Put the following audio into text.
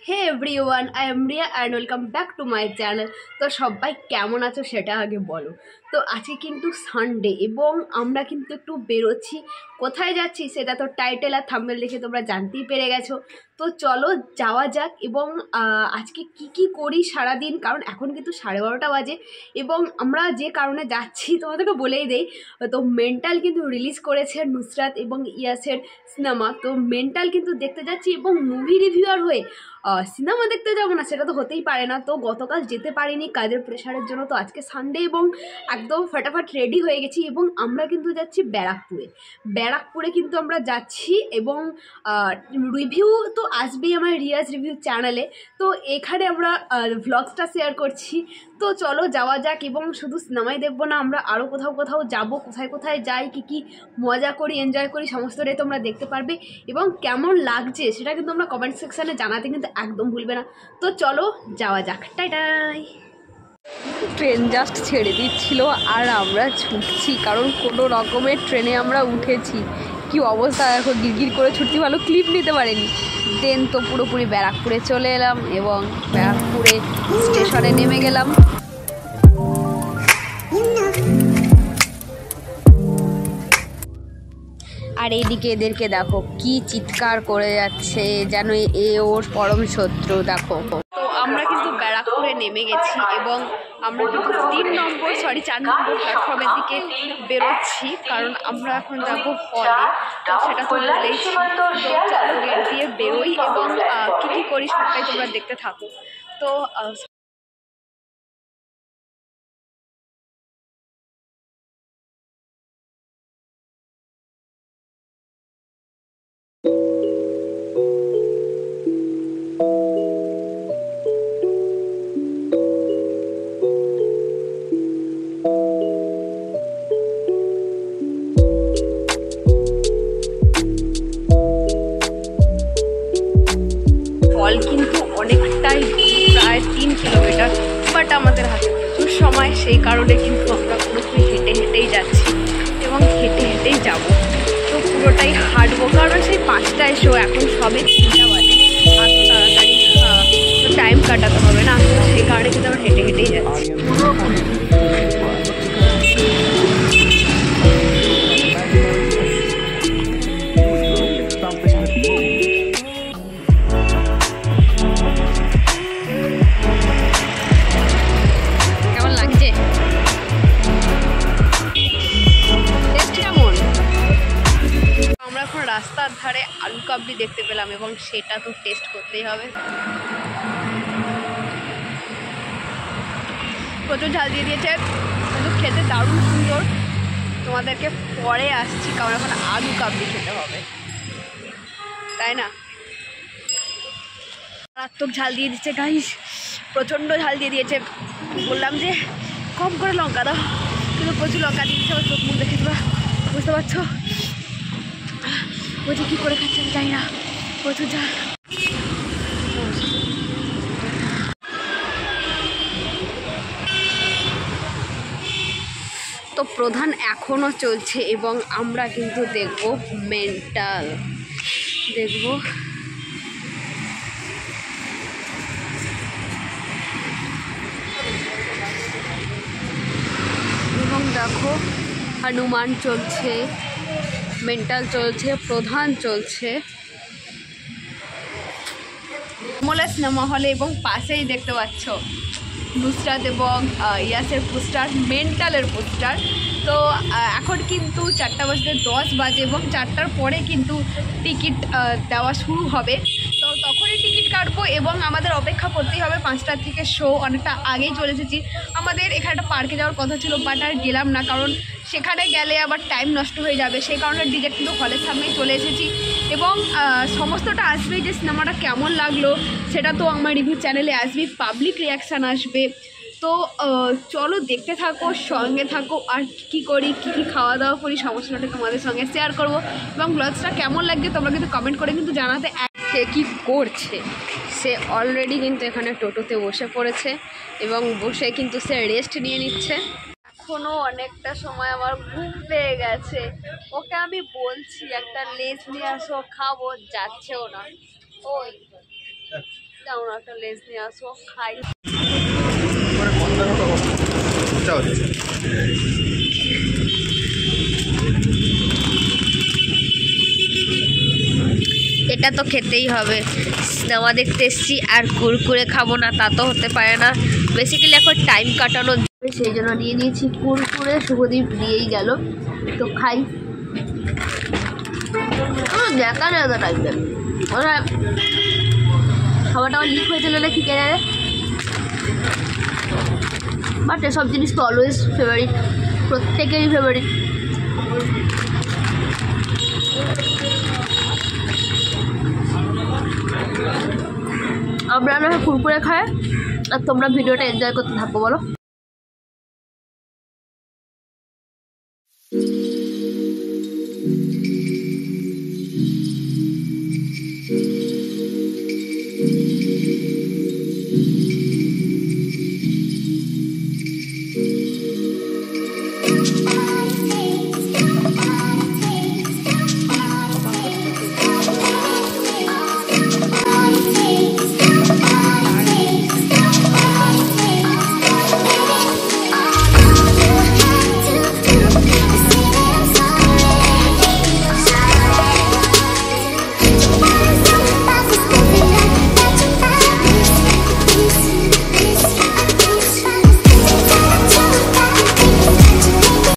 Hey everyone, I am Riya and welcome back to my channel. তো সবাই কেমন আছো সেটা আগে বলো। তো আজকে কিন্তু সানডে এবং আমরা কিন্তু একটু বেরোচ্ছি। কোথায় যাচ্ছি সেটা তো টাইটেল আর থাম্বনেল দেখে তোমরা জানতেই পেরে গেছো। তো চলো যাওয়া যাক এবং আজকে কি করি সারাদিন, কারণ এখন কিন্তু 12:30 বাজে এবং আমরা যে কারণে যাচ্ছি তোমাদেরকে বলেই দেই। তো মেন্টাল কিন্তু রিলিজ করেছে নুসরাত এবং ইয়াসের সিনেমা। তো মেন্টাল কিন্তু দেখতে যাচ্ছি এবং মুভি রিভিউয়ার হয়ে সিনেমা দেখতে যাবো না সেটা তো হতেই পারে না। তো গতকাল যেতে পারিনি কাজের প্রেশারের জন্য। তো আজকে সানডে এবং একদম ফটাফট রেডি হয়ে গেছি এবং আমরা কিন্তু যাচ্ছি ব্যারাকপুরে কিন্তু আমরা যাচ্ছি এবং রিভিউ তো আসবেই আমার রিয়াজ রিভিউ চ্যানেলে। তো এখানে আমরা ভ্লগসটা শেয়ার করছি। তো চলো যাওয়া যাক এবং শুধু সিনেমাই দেখবো না, আমরা আরও কোথাও যাবো, কোথায় যাই, কি মজা করি, এনজয় করি, সমস্তটাই তোমরা দেখতে পারবে এবং কেমন লাগছে সেটা কিন্তু আমরা কমেন্ট সেকশানে জানাতে কিন্তু একদম ভুলবে না। তো চলো যাওয়া যাক, টাই। ট্রেন জাস্ট ছেড়ে দিচ্ছিল আর আমরা ছুটছি, কারণ কোনো রকমের ট্রেনে আমরা উঠেছি। কি অবস্থা দেখো, গিরগির করে ছুটছি, ভালো ক্লিপ নিতে পারিনি। দেন তো পুরোপুরি ব্যারাকপুরে চলে এলাম এবং ব্যারাকপুরে স্টেশনে নেমে গেলাম। আর এইদিকে এদেরকে দেখো কি চিৎকার করে যাচ্ছে, যেন এ ওর পরম শত্রু। দেখো, তো আমরা কিন্তু ব্যারাকপুরে নেমে গেছি এবং আমরা কিন্তু 4 নম্বর প্ল্যাটফর্মের দিকে বেরোচ্ছি, কারণ আমরা এখন যাবো হলে। তো সেটা তো বলেইছি। তো চলো গেট দিয়ে বেরোই এবং কী করি সবটাই তোমরা দেখতে থাকো। তো হল কিন্তু অনেকটাই, প্রায় 3 কিলোমিটার, বাট আমাদের হাতে প্রচুর সময়, সেই কারণে কিন্তু আমরা পুরোপুরি হেঁটেই যাচ্ছি এবং হেঁটেই যাবো। তো পুরোটাই হাঁটবো, কারণ সেই 5টায় শো, এখন সবে 3টা বাজে। আর তো তাড়াতাড়ি টাইম কাটাতে হবে না, সেই কারণে কিন্তু আমরা হেঁটেই যাচ্ছি। রাস্তার ধারে আলু কাবলি দেখতে পেলাম এবং সেটা তো টেস্ট করতেই হবে। প্রচুর ঝাল দিয়ে দিয়েছে, কিন্তু খেতে দারুণ সুন্দর। তোমাদেরকে পরে আসছি, কারণ এখন আলু কাবলি খেতে হবে, তাই না? মারাত্মক ঝাল দিয়ে দিচ্ছে গাইস, প্রচণ্ড ঝাল দিয়ে দিয়েছে। বললাম যে কম করে লঙ্কা দাও, কিন্তু প্রচুর লঙ্কা দিয়ে দিচ্ছে। আমার চোখ মুখ দেখে তোমরা বুঝতে পারছো। বলছি কী করে খাচ্ছেন জানি না, প্রচুর ঝাল। তো প্রধান এখনও চলছে এবং আমরা কিন্তু দেখব মেন্টাল, দেখব এবং দেখো হনুমান চলছে, মেন্টাল চলছে, প্রধান চলছে, মোলা সিনেমা হলে এবং পাশেই দেখতে পাচ্ছ নুসরাত এবং ইয়াসের পোস্টার, মেন্টালের পোস্টার। তো এখন কিন্তু 4:10 বাজে এবং 4টার পরে কিন্তু টিকিট দেওয়া শুরু হবে। তো তখনই টিকিট কাটবো এবং আমাদের অপেক্ষা করতেই হবে 5টার থেকে শো। অনেকটা আগেই চলে এসেছি। আমাদের এখানে একটা পার্কে যাওয়ার কথা ছিল, বাট আর গেলাম না, কারণ সেখানে গেলে আবার টাইম নষ্ট হয়ে যাবে। সেই কারণে ডিরেক্ট কিন্তু হলের সামনেই চলে এসেছি এবং সমস্তটা আসবেই, যে সিনেমাটা কেমন লাগলো সেটা তো আমার রিভিউ চ্যানেলে আসবেই, পাবলিক রিয়াকশান আসবে। তো চলো দেখতে থাকো, সঙ্গে থাকো, আর কী করি, কী খাওয়া দাওয়া করি, সমস্তটা তোমাদের সঙ্গে শেয়ার করবো এবং ব্লগসটা কেমন লাগবে তোমরা কিন্তু কমেন্ট করে কিন্তু জানাতে। সে কী করছে, সে অলরেডি কিন্তু এখানে টোটোতে বসে পড়েছে এবং বসে কিন্তু সে রেস্ট নিয়ে নিচ্ছে। এখনও অনেকটা সময় আমার ঘুম পেয়ে গেছে। ওকে আমি বলছি একটা লেজ নিয়ে আসো, খাবো, যাচ্ছেও না। ওই যাও না, একটা লেস নিয়ে আসো, খাই। এটা তো খেতেই হবে, সিনেমা দেখতে এসছি আর কুরকুরে খাবো না তা তো হতে পারে না। বেসিক্যালি এখন টাইম কাটানো, সেই জন্য নিয়ে নিয়েছি কুরকুরে। শুভদীপ দিয়েই গেল, তো খাই। দেখা নেই তো টাইমটা, মানে খাবারটা আমার লিক হয়ে চলে কি কে জানে, বাট এসব জিনিস তো অলওয়েজ ফেভারিট, প্রত্যেকেরই ফেভারিট। আমরা না কুরকুরে খাই আর তোমরা ভিডিওটা এনজয় করতে থাকো, বলো।